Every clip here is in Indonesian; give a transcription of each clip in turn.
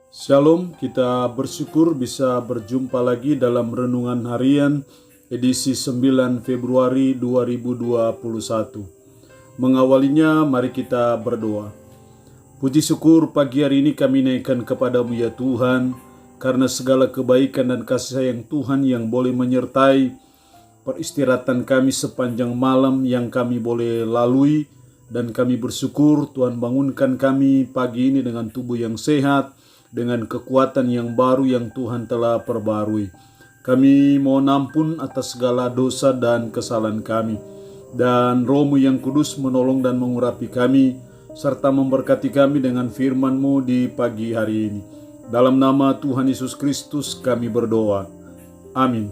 Shalom, kita bersyukur bisa berjumpa lagi dalam Renungan Harian edisi 9 Februari 2021. Mengawalinya, mari kita berdoa. Puji syukur pagi hari ini kami naikkan kepadamu ya Tuhan, karena segala kebaikan dan kasih sayang Tuhan yang boleh menyertai peristirahatan kami sepanjang malam yang kami boleh lalui. Dan kami bersyukur Tuhan bangunkan kami pagi ini dengan tubuh yang sehat, dengan kekuatan yang baru yang Tuhan telah perbarui. Kami mohon ampun atas segala dosa dan kesalahan kami. Dan Roh-Mu yang kudus menolong dan mengurapi kami, serta memberkati kami dengan firman-Mu di pagi hari ini. Dalam nama Tuhan Yesus Kristus kami berdoa. Amin.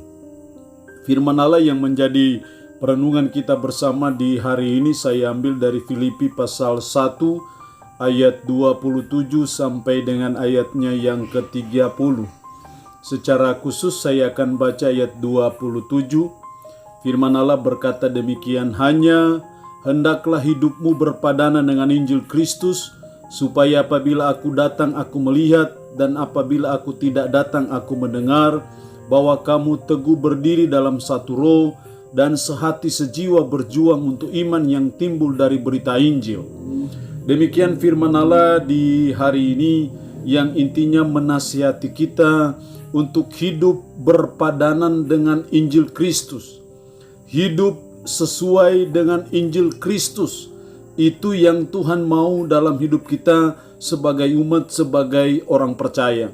Firman Allah yang menjadi perenungan kita bersama di hari ini saya ambil dari Filipi pasal 1 ayat 27 sampai dengan ayatnya yang ke-30. Secara khusus saya akan baca ayat 27. Firman Allah berkata demikian, hanya hendaklah hidupmu berpadanan dengan Injil Kristus, supaya apabila aku datang aku melihat, dan apabila aku tidak datang aku mendengar, bahwa kamu teguh berdiri dalam satu roh, dan sehati sejiwa berjuang untuk iman yang timbul dari berita Injil. Demikian firman Allah di hari ini yang intinya menasihati kita untuk hidup berpadanan dengan Injil Kristus. Hidup sesuai dengan Injil Kristus. Itu yang Tuhan mau dalam hidup kita sebagai umat, sebagai orang percaya.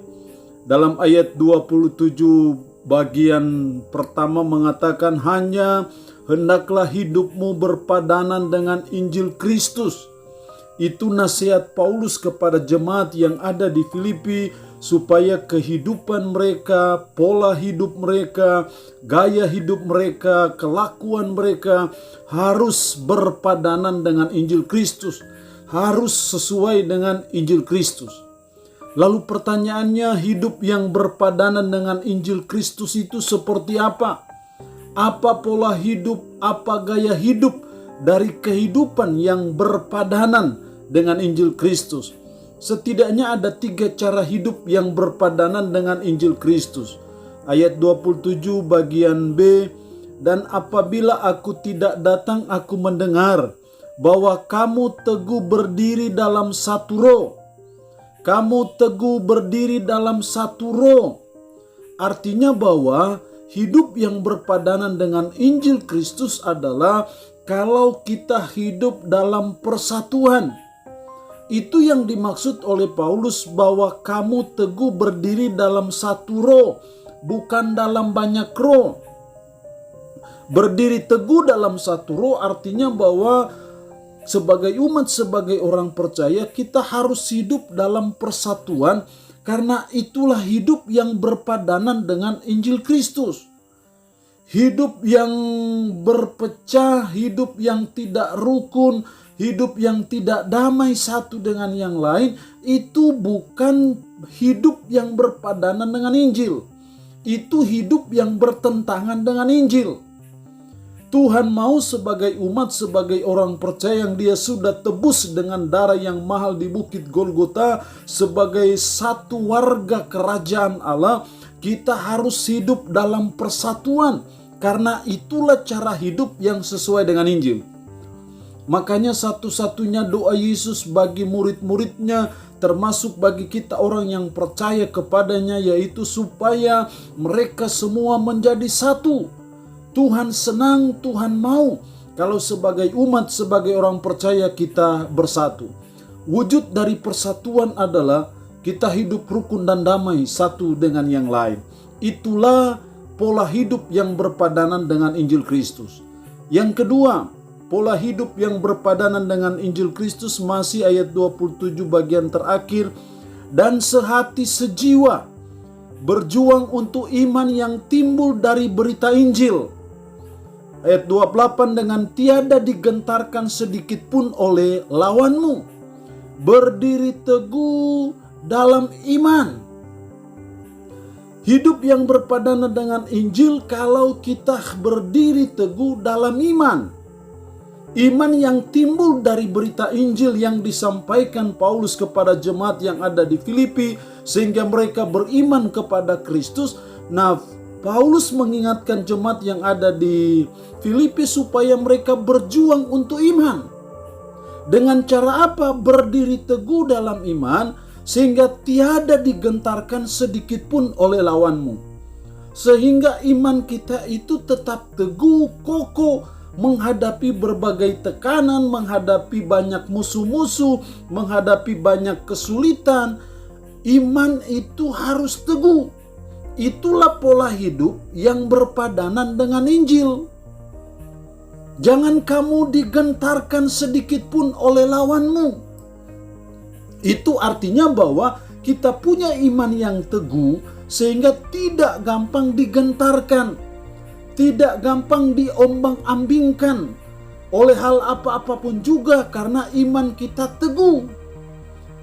Dalam ayat 27 bagian pertama mengatakan, hanya hendaklah hidupmu berpadanan dengan Injil Kristus. Itu nasihat Paulus kepada jemaat yang ada di Filipi, supaya kehidupan mereka, pola hidup mereka, gaya hidup mereka, kelakuan mereka harus berpadanan dengan Injil Kristus, harus sesuai dengan Injil Kristus. Lalu pertanyaannya, hidup yang berpadanan dengan Injil Kristus itu seperti apa? Apa pola hidup, apa gaya hidup dari kehidupan yang berpadanan dengan Injil Kristus? Setidaknya ada 3 cara hidup yang berpadanan dengan Injil Kristus. Ayat 27 bagian B, dan apabila aku tidak datang aku mendengar, bahwa kamu teguh berdiri dalam satu roh. Kamu teguh berdiri dalam satu roh. Artinya bahwa hidup yang berpadanan dengan Injil Kristus adalah kalau kita hidup dalam persatuan. Itu yang dimaksud oleh Paulus bahwa kamu teguh berdiri dalam satu roh, bukan dalam banyak roh. Berdiri teguh dalam satu roh artinya bahwa sebagai umat, sebagai orang percaya, kita harus hidup dalam persatuan, karena itulah hidup yang berpadanan dengan Injil Kristus. Hidup yang berpecah, hidup yang tidak rukun, hidup yang tidak damai satu dengan yang lain, itu bukan hidup yang berpadanan dengan Injil. Itu hidup yang bertentangan dengan Injil. Tuhan mau sebagai umat, sebagai orang percaya yang dia sudah tebus dengan darah yang mahal di Bukit Golgota, sebagai satu warga kerajaan Allah, kita harus hidup dalam persatuan, karena itulah cara hidup yang sesuai dengan Injil. Makanya satu-satunya doa Yesus bagi murid-muridnya, termasuk bagi kita orang yang percaya kepadanya, yaitu supaya mereka semua menjadi satu. Tuhan senang, Tuhan mau kalau sebagai umat, sebagai orang percaya kita bersatu. Wujud dari persatuan adalah kita hidup rukun dan damai satu dengan yang lain. Itulah pola hidup yang berpadanan dengan Injil Kristus. Yang kedua, pola hidup yang berpadanan dengan Injil Kristus masih ayat 27 bagian terakhir, dan sehati sejiwa berjuang untuk iman yang timbul dari berita Injil. Ayat 28, dengan tiada digentarkan sedikit pun oleh lawanmu. Berdiri teguh dalam iman. Hidup yang berpadanan dengan Injil kalau kita berdiri teguh dalam iman. Iman yang timbul dari berita Injil yang disampaikan Paulus kepada jemaat yang ada di Filipi sehingga mereka beriman kepada Kristus. Nah, Paulus mengingatkan jemaat yang ada di Filipi supaya mereka berjuang untuk iman. Dengan cara apa? Berdiri teguh dalam iman sehingga tiada digentarkan sedikit pun oleh lawanmu. Sehingga iman kita itu tetap teguh, kokoh, menghadapi berbagai tekanan, menghadapi banyak musuh-musuh, menghadapi banyak kesulitan. Iman itu harus teguh. Itulah pola hidup yang berpadanan dengan Injil. Jangan kamu digentarkan sedikit pun oleh lawanmu. Itu artinya bahwa kita punya iman yang teguh sehingga tidak gampang digentarkan, tidak gampang diombang-ambingkan oleh hal apa-apapun juga karena iman kita teguh.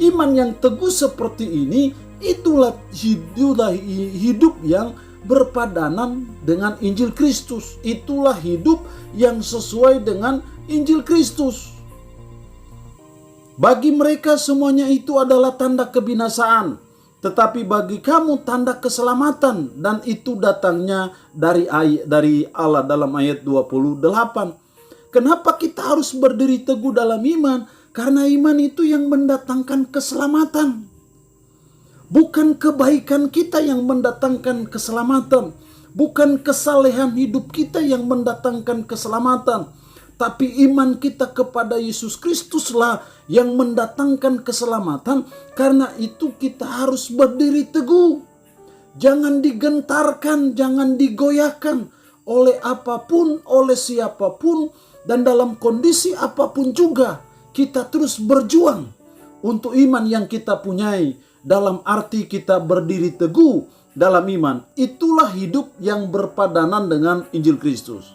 Iman yang teguh seperti ini itulah hidup yang berpadanan dengan Injil Kristus. Itulah hidup yang sesuai dengan Injil Kristus. Bagi mereka semuanya itu adalah tanda kebinasaan, tetapi bagi kamu tanda keselamatan, dan itu datangnya dari Allah dalam ayat 28. Kenapa kita harus berdiri teguh dalam iman? Karena iman itu yang mendatangkan keselamatan. Bukan kebaikan kita yang mendatangkan keselamatan, bukan kesalehan hidup kita yang mendatangkan keselamatan, tapi iman kita kepada Yesus Kristuslah yang mendatangkan keselamatan. Karena itu kita harus berdiri teguh. Jangan digentarkan, jangan digoyahkan oleh apapun, oleh siapapun, dan dalam kondisi apapun juga. Kita terus berjuang untuk iman yang kita punyai. Dalam arti kita berdiri teguh dalam iman. Itulah hidup yang berpadanan dengan Injil Kristus.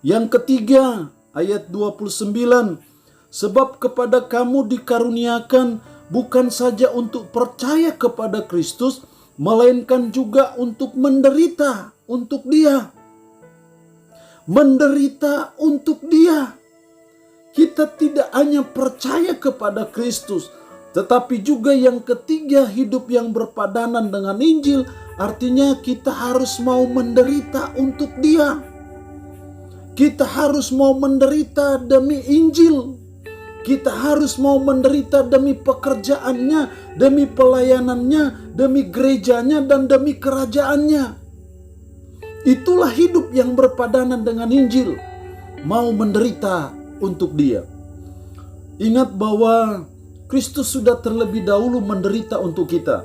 Yang ketiga, ayat 29. Sebab kepada kamu dikaruniakan bukan saja untuk percaya kepada Kristus, melainkan juga untuk menderita untuk Dia. Menderita untuk Dia. Kita tidak hanya percaya kepada Kristus, tetapi juga yang ketiga, hidup yang berpadanan dengan Injil. Artinya kita harus mau menderita untuk Dia. Kita harus mau menderita demi Injil. Kita harus mau menderita demi pekerjaannya, demi pelayanannya, demi gerejanya, dan demi kerajaannya. Itulah hidup yang berpadanan dengan Injil. Mau menderita untuk Dia. Ingat bahwa Kristus sudah terlebih dahulu menderita untuk kita.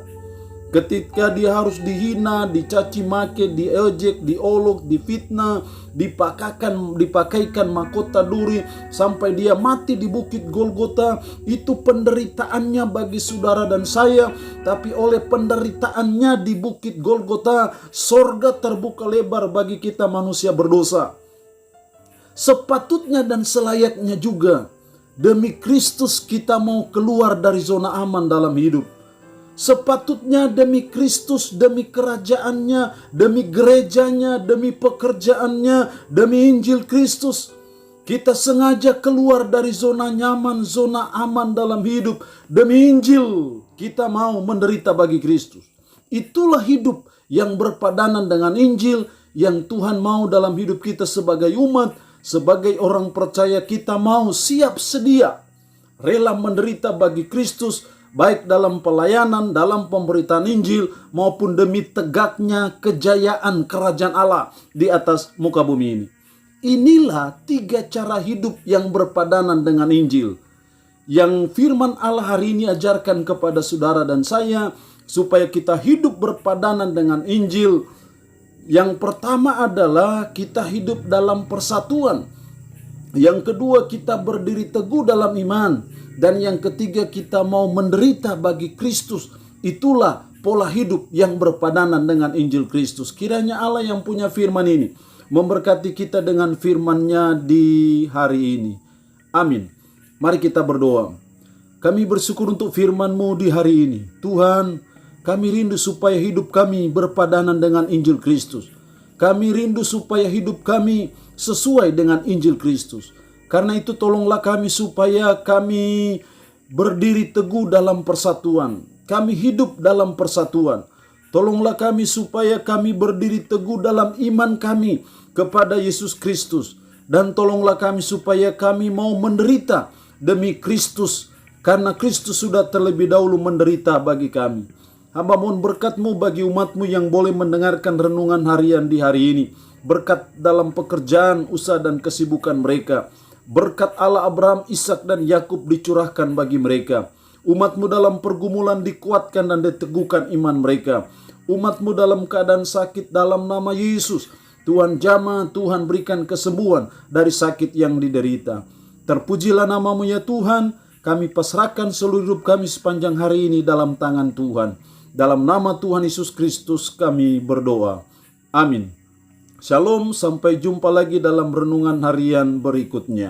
Ketika Dia harus dihina, dicaci maki, diejek, diolok, difitnah, dipakaikan mahkota duri, sampai Dia mati di bukit Golgota. Itu penderitaannya bagi saudara dan saya. Tapi oleh penderitaannya di bukit Golgota, sorga terbuka lebar bagi kita manusia berdosa. Sepatutnya dan selayaknya juga, demi Kristus kita mau keluar dari zona aman dalam hidup. Sepatutnya demi Kristus, demi kerajaannya, demi gerejanya, demi pekerjaannya, demi Injil Kristus, kita sengaja keluar dari zona nyaman, zona aman dalam hidup. Demi Injil kita mau menderita bagi Kristus. Itulah hidup yang berpadanan dengan Injil yang Tuhan mau dalam hidup kita sebagai umat, sebagai orang percaya. Kita mau siap sedia, rela menderita bagi Kristus, baik dalam pelayanan, dalam pemberitaan Injil, maupun demi tegaknya kejayaan kerajaan Allah di atas muka bumi ini. Inilah 3 cara hidup yang berpadanan dengan Injil, yang firman Allah hari ini ajarkan kepada saudara dan saya, supaya kita hidup berpadanan dengan Injil. Yang pertama adalah kita hidup dalam persatuan. Yang kedua, kita berdiri teguh dalam iman. Dan yang ketiga, kita mau menderita bagi Kristus. Itulah pola hidup yang berpadanan dengan Injil Kristus. Kiranya Allah yang punya firman ini memberkati kita dengan firman-Nya di hari ini. Amin. Mari kita berdoa. Kami bersyukur untuk firman-Mu di hari ini. Tuhan, kami rindu supaya hidup kami berpadanan dengan Injil Kristus. Kami rindu supaya hidup kami sesuai dengan Injil Kristus. Karena itu tolonglah kami supaya kami berdiri teguh dalam persatuan. Kami hidup dalam persatuan. Tolonglah kami supaya kami berdiri teguh dalam iman kami kepada Yesus Kristus. Dan tolonglah kami supaya kami mau menderita demi Kristus. Karena Kristus sudah terlebih dahulu menderita bagi kami. Hamba mohon berkat-Mu bagi umat-Mu yang boleh mendengarkan renungan harian di hari ini. Berkat dalam pekerjaan, usaha dan kesibukan mereka. Berkat Allah Abraham, Ishak dan Yakub dicurahkan bagi mereka. Umat-Mu dalam pergumulan dikuatkan dan diteguhkan iman mereka. Umat-Mu dalam keadaan sakit dalam nama Yesus. Tuhan jamah, Tuhan berikan kesembuhan dari sakit yang diderita. Terpujilah nama-Mu ya Tuhan. Kami pasrahkan seluruh hidup kami sepanjang hari ini dalam tangan Tuhan. Dalam nama Tuhan Yesus Kristus kami berdoa. Amin. Shalom, sampai jumpa lagi dalam renungan harian berikutnya.